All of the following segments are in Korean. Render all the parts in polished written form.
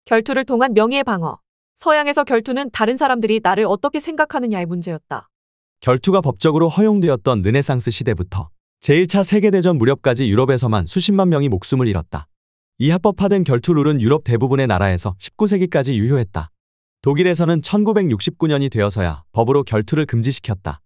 결투를 통한 명예의 방어. 서양에서 결투는 다른 사람들이 나를 어떻게 생각하느냐의 문제였다. 결투가 법적으로 허용되었던 르네상스 시대부터 제1차 세계대전 무렵까지 유럽에서만 수십만 명이 목숨을 잃었다. 이 합법화된 결투 룰은 유럽 대부분의 나라에서 19세기까지 유효했다. 독일에서는 1969년이 되어서야 법으로 결투를 금지시켰다.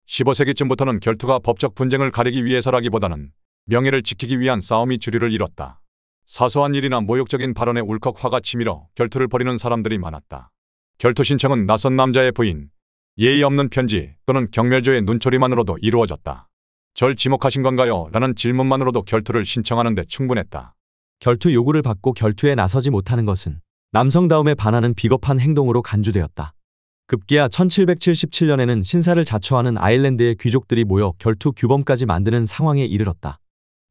15세기쯤부터는 결투가 법적 분쟁을 가리기 위해서라기보다는 명예를 지키기 위한 싸움이 주류를 이뤘다. 사소한 일이나 모욕적인 발언에 울컥 화가 치밀어 결투를 벌이는 사람들이 많았다. 결투 신청은 낯선 남자의 부인, 예의 없는 편지 또는 경멸조의 눈초리만으로도 이루어졌다. 절 지목하신 건가요? 라는 질문만으로도 결투를 신청하는 데 충분했다. 결투 요구를 받고 결투에 나서지 못하는 것은 남성다움에 반하는 비겁한 행동으로 간주되었다. 급기야 1777년에는 신사를 자처하는 아일랜드의 귀족들이 모여 결투 규범까지 만드는 상황에 이르렀다.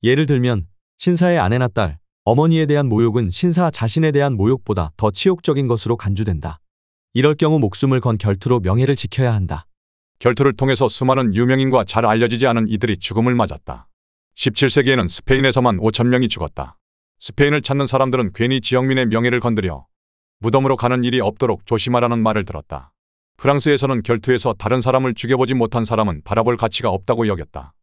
예를 들면 신사의 아내나 딸, 어머니에 대한 모욕은 신사 자신에 대한 모욕보다 더 치욕적인 것으로 간주된다. 이럴 경우 목숨을 건 결투로 명예를 지켜야 한다. 결투를 통해서 수많은 유명인과 잘 알려지지 않은 이들이 죽음을 맞았다. 17세기에는 스페인에서만 5,000명이 죽었다. 스페인을 찾는 사람들은 괜히 지역민의 명예를 건드려 무덤으로 가는 일이 없도록 조심하라는 말을 들었다. 프랑스에서는 결투에서 다른 사람을 죽여보지 못한 사람은 바라볼 가치가 없다고 여겼다.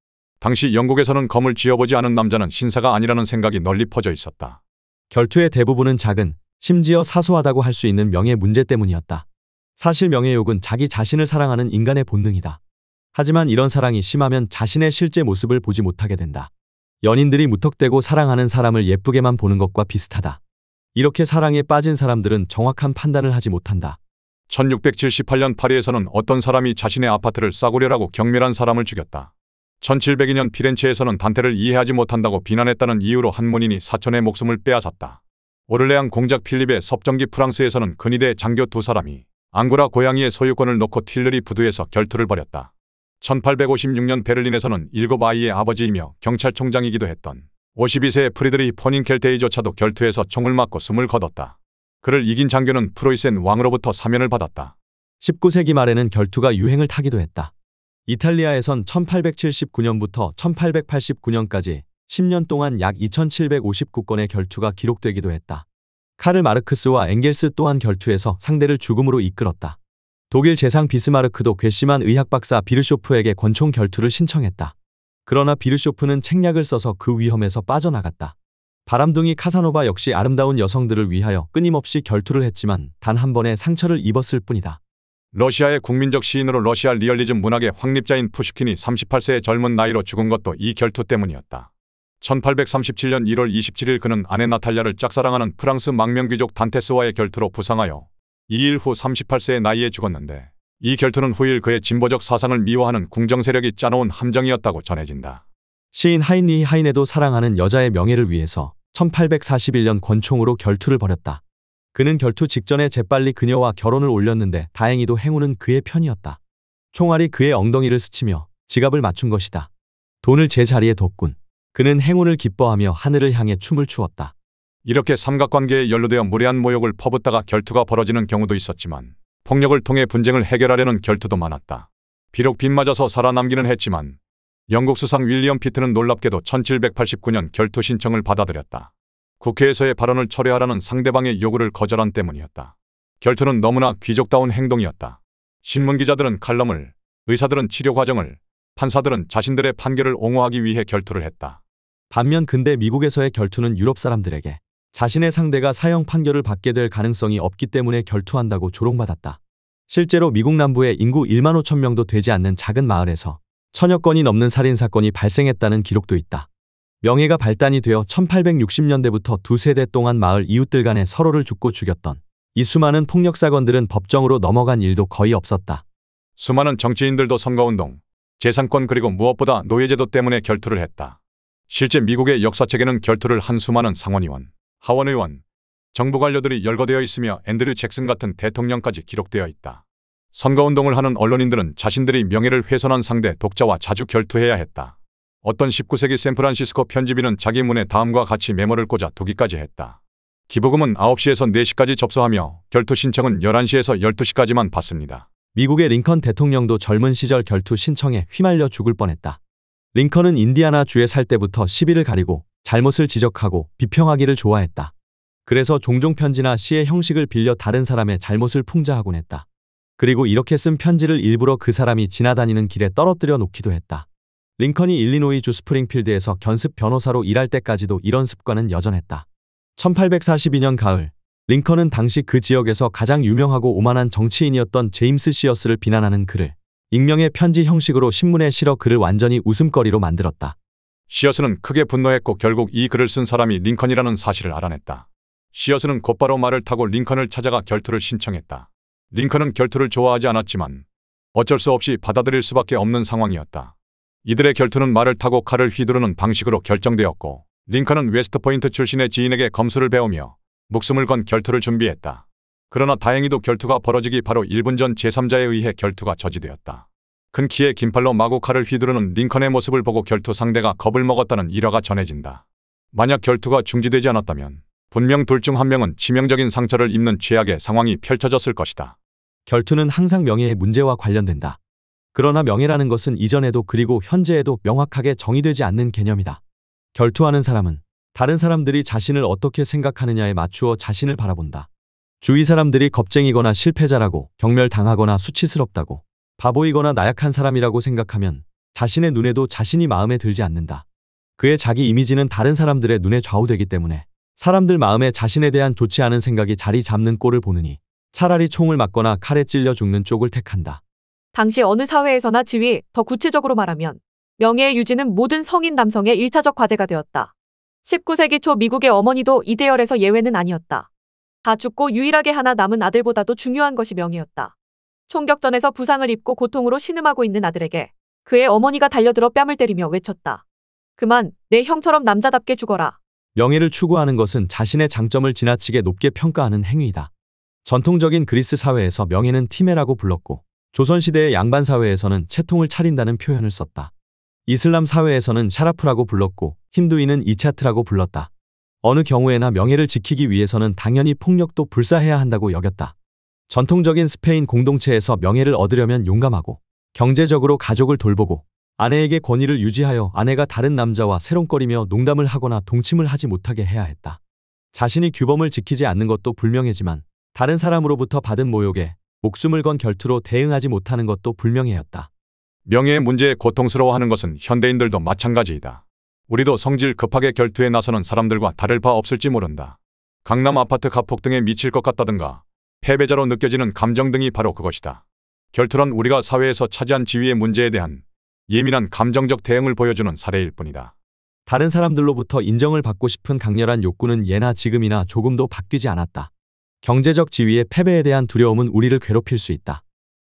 당시 영국에서는 검을 쥐어보지 않은 남자는 신사가 아니라는 생각이 널리 퍼져 있었다. 결투의 대부분은 작은, 심지어 사소하다고 할 수 있는 명예 문제 때문이었다. 사실 명예욕은 자기 자신을 사랑하는 인간의 본능이다. 하지만 이런 사랑이 심하면 자신의 실제 모습을 보지 못하게 된다. 연인들이 무턱대고 사랑하는 사람을 예쁘게만 보는 것과 비슷하다. 이렇게 사랑에 빠진 사람들은 정확한 판단을 하지 못한다. 1678년 파리에서는 어떤 사람이 자신의 아파트를 싸구려라고 경멸한 사람을 죽였다. 1702년 피렌체에서는 단테를 이해하지 못한다고 비난했다는 이유로 한 문인이 사촌의 목숨을 빼앗았다. 오를레앙 공작 필립의 섭정기 프랑스에서는 근위대 장교 두 사람이 앙고라 고양이의 소유권을 놓고 틸르리 부두에서 결투를 벌였다. 1856년 베를린에서는 7아이의 아버지이며 경찰총장이기도 했던 52세의 프리드리히 포닌켈테이조차도 결투에서 총을 맞고 숨을 거뒀다. 그를 이긴 장교는 프로이센 왕으로부터 사면을 받았다. 19세기 말에는 결투가 유행을 타기도 했다. 이탈리아에선 1879년부터 1889년까지 10년 동안 약 2759건의 결투가 기록되기도 했다. 카를 마르크스와 엥겔스 또한 결투에서 상대를 죽음으로 이끌었다. 독일 재상 비스마르크도 괘씸한 의학박사 비르쇼프에게 권총 결투를 신청했다. 그러나 비르쇼프는 책략을 써서 그 위험에서 빠져나갔다. 바람둥이 카사노바 역시 아름다운 여성들을 위하여 끊임없이 결투를 했지만 단 한 번의 상처를 입었을 뿐이다. 러시아의 국민적 시인으로 러시아 리얼리즘 문학의 확립자인 푸슈킨이 38세의 젊은 나이로 죽은 것도 이 결투 때문이었다. 1837년 1월 27일 그는 아내 나탈리아를 짝사랑하는 프랑스 망명귀족 단테스와의 결투로 부상하여 2일 후 38세의 나이에 죽었는데 이 결투는 후일 그의 진보적 사상을 미워하는 궁정 세력이 짜놓은 함정이었다고 전해진다. 시인 하인리히 하인에도 사랑하는 여자의 명예를 위해서 1841년 권총으로 결투를 벌였다. 그는 결투 직전에 재빨리 그녀와 결혼을 올렸는데 다행히도 행운은 그의 편이었다. 총알이 그의 엉덩이를 스치며 지갑을 맞춘 것이다. 돈을 제자리에 뒀군. 그는 행운을 기뻐하며 하늘을 향해 춤을 추었다. 이렇게 삼각관계에 연루되어 무례한 모욕을 퍼붓다가 결투가 벌어지는 경우도 있었지만 폭력을 통해 분쟁을 해결하려는 결투도 많았다. 비록 빗맞아서 살아남기는 했지만 영국 수상 윌리엄 피트는 놀랍게도 1789년 결투 신청을 받아들였다. 국회에서의 발언을 철회하라는 상대방의 요구를 거절한 때문이었다. 결투는 너무나 귀족다운 행동이었다. 신문기자들은 칼럼을, 의사들은 치료 과정을, 판사들은 자신들의 판결을 옹호하기 위해 결투를 했다. 반면 근대 미국에서의 결투는 유럽 사람들에게 자신의 상대가 사형 판결을 받게 될 가능성이 없기 때문에 결투한다고 조롱받았다. 실제로 미국 남부의 인구 1만 5천 명도 되지 않는 작은 마을에서 1000여 건이 넘는 살인사건이 발생했다는 기록도 있다. 명예가 발단이 되어 1860년대부터 두 세대 동안 마을 이웃들 간에 서로를 죽고 죽였던 이 수많은 폭력사건들은 법정으로 넘어간 일도 거의 없었다. 수많은 정치인들도 선거운동, 재산권 그리고 무엇보다 노예제도 때문에 결투를 했다. 실제 미국의 역사책에는 결투를 한 수많은 상원의원, 하원의원, 정부 관료들이 열거되어 있으며 앤드류 잭슨 같은 대통령까지 기록되어 있다. 선거운동을 하는 언론인들은 자신들이 명예를 훼손한 상대 독자와 자주 결투해야 했다. 어떤 19세기 샌프란시스코 편집인은 자기 문에 다음과 같이 메모를 꽂아 두기까지 했다. 기부금은 9시에서 4시까지 접수하며 결투 신청은 11시에서 12시까지만 받습니다. 미국의 링컨 대통령도 젊은 시절 결투 신청에 휘말려 죽을 뻔했다. 링컨은 인디아나 주에 살 때부터 시비를 가리고 잘못을 지적하고 비평하기를 좋아했다. 그래서 종종 편지나 시의 형식을 빌려 다른 사람의 잘못을 풍자하곤 했다. 그리고 이렇게 쓴 편지를 일부러 그 사람이 지나다니는 길에 떨어뜨려 놓기도 했다. 링컨이 일리노이 주 스프링필드에서 견습 변호사로 일할 때까지도 이런 습관은 여전했다. 1842년 가을, 링컨은 당시 그 지역에서 가장 유명하고 오만한 정치인이었던 제임스 시어스를 비난하는 글을 익명의 편지 형식으로 신문에 실어 그를 완전히 웃음거리로 만들었다. 시어스는 크게 분노했고 결국 이 글을 쓴 사람이 링컨이라는 사실을 알아냈다. 시어스는 곧바로 말을 타고 링컨을 찾아가 결투를 신청했다. 링컨은 결투를 좋아하지 않았지만 어쩔 수 없이 받아들일 수밖에 없는 상황이었다. 이들의 결투는 말을 타고 칼을 휘두르는 방식으로 결정되었고 링컨은 웨스트포인트 출신의 지인에게 검수를 배우며 목숨을 건 결투를 준비했다. 그러나 다행히도 결투가 벌어지기 바로 1분 전 제3자에 의해 결투가 저지되었다. 큰 키에 긴 팔로 마구 칼을 휘두르는 링컨의 모습을 보고 결투 상대가 겁을 먹었다는 일화가 전해진다. 만약 결투가 중지되지 않았다면 분명 둘 중 한 명은 치명적인 상처를 입는 최악의 상황이 펼쳐졌을 것이다. 결투는 항상 명예의 문제와 관련된다. 그러나 명예라는 것은 이전에도 그리고 현재에도 명확하게 정의되지 않는 개념이다. 결투하는 사람은 다른 사람들이 자신을 어떻게 생각하느냐에 맞추어 자신을 바라본다. 주위 사람들이 겁쟁이거나 실패자라고 경멸당하거나 수치스럽다고 바보이거나 나약한 사람이라고 생각하면 자신의 눈에도 자신이 마음에 들지 않는다. 그의 자기 이미지는 다른 사람들의 눈에 좌우되기 때문에 사람들 마음에 자신에 대한 좋지 않은 생각이 자리 잡는 꼴을 보느니 차라리 총을 맞거나 칼에 찔려 죽는 쪽을 택한다. 당시 어느 사회에서나 지위, 더 구체적으로 말하면 명예의 유지는 모든 성인 남성의 1차적 과제가 되었다. 19세기 초 미국의 어머니도 이 대열에서 예외는 아니었다. 다 죽고 유일하게 하나 남은 아들보다도 중요한 것이 명예였다. 총격전에서 부상을 입고 고통으로 신음하고 있는 아들에게 그의 어머니가 달려들어 뺨을 때리며 외쳤다. 그만, 내 형처럼 남자답게 죽어라. 명예를 추구하는 것은 자신의 장점을 지나치게 높게 평가하는 행위이다. 전통적인 그리스 사회에서 명예는 티메라고 불렀고 조선시대의 양반 사회에서는 채통을 차린다는 표현을 썼다. 이슬람 사회에서는 샤라프라고 불렀고 힌두인은 이차트라고 불렀다. 어느 경우에나 명예를 지키기 위해서는 당연히 폭력도 불사해야 한다고 여겼다. 전통적인 스페인 공동체에서 명예를 얻으려면 용감하고 경제적으로 가족을 돌보고 아내에게 권위를 유지하여 아내가 다른 남자와 새롱거리며 농담을 하거나 동침을 하지 못하게 해야 했다. 자신이 규범을 지키지 않는 것도 불명예지만 다른 사람으로부터 받은 모욕에 목숨을 건 결투로 대응하지 못하는 것도 불명예였다. 명예의 문제에 고통스러워하는 것은 현대인들도 마찬가지이다. 우리도 성질 급하게 결투에 나서는 사람들과 다를 바 없을지 모른다. 강남 아파트 가폭 등에 미칠 것 같다든가 패배자로 느껴지는 감정 등이 바로 그것이다. 결투란 우리가 사회에서 차지한 지위의 문제에 대한 예민한 감정적 대응을 보여주는 사례일 뿐이다. 다른 사람들로부터 인정을 받고 싶은 강렬한 욕구는 예나 지금이나 조금도 바뀌지 않았다. 경제적 지위의 패배에 대한 두려움은 우리를 괴롭힐 수 있다.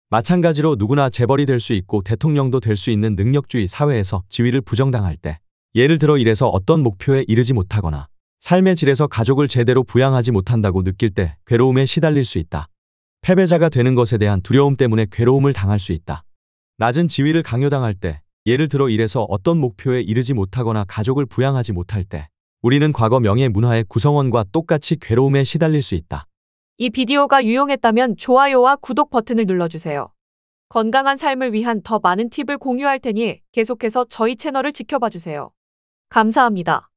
마찬가지로 누구나 재벌이 될 수 있고 대통령도 될 수 있는 능력주의 사회에서 지위를 부정당할 때, 예를 들어 일에서 어떤 목표에 이르지 못하거나 삶의 질에서 가족을 제대로 부양하지 못한다고 느낄 때 괴로움에 시달릴 수 있다. 패배자가 되는 것에 대한 두려움 때문에 괴로움을 당할 수 있다. 낮은 지위를 강요당할 때, 예를 들어 일에서 어떤 목표에 이르지 못하거나 가족을 부양하지 못할 때, 우리는 과거 명예 문화의 구성원과 똑같이 괴로움에 시달릴 수 있다. 이 비디오가 유용했다면 좋아요와 구독 버튼을 눌러주세요. 건강한 삶을 위한 더 많은 팁을 공유할 테니 계속해서 저희 채널을 지켜봐 주세요. 감사합니다.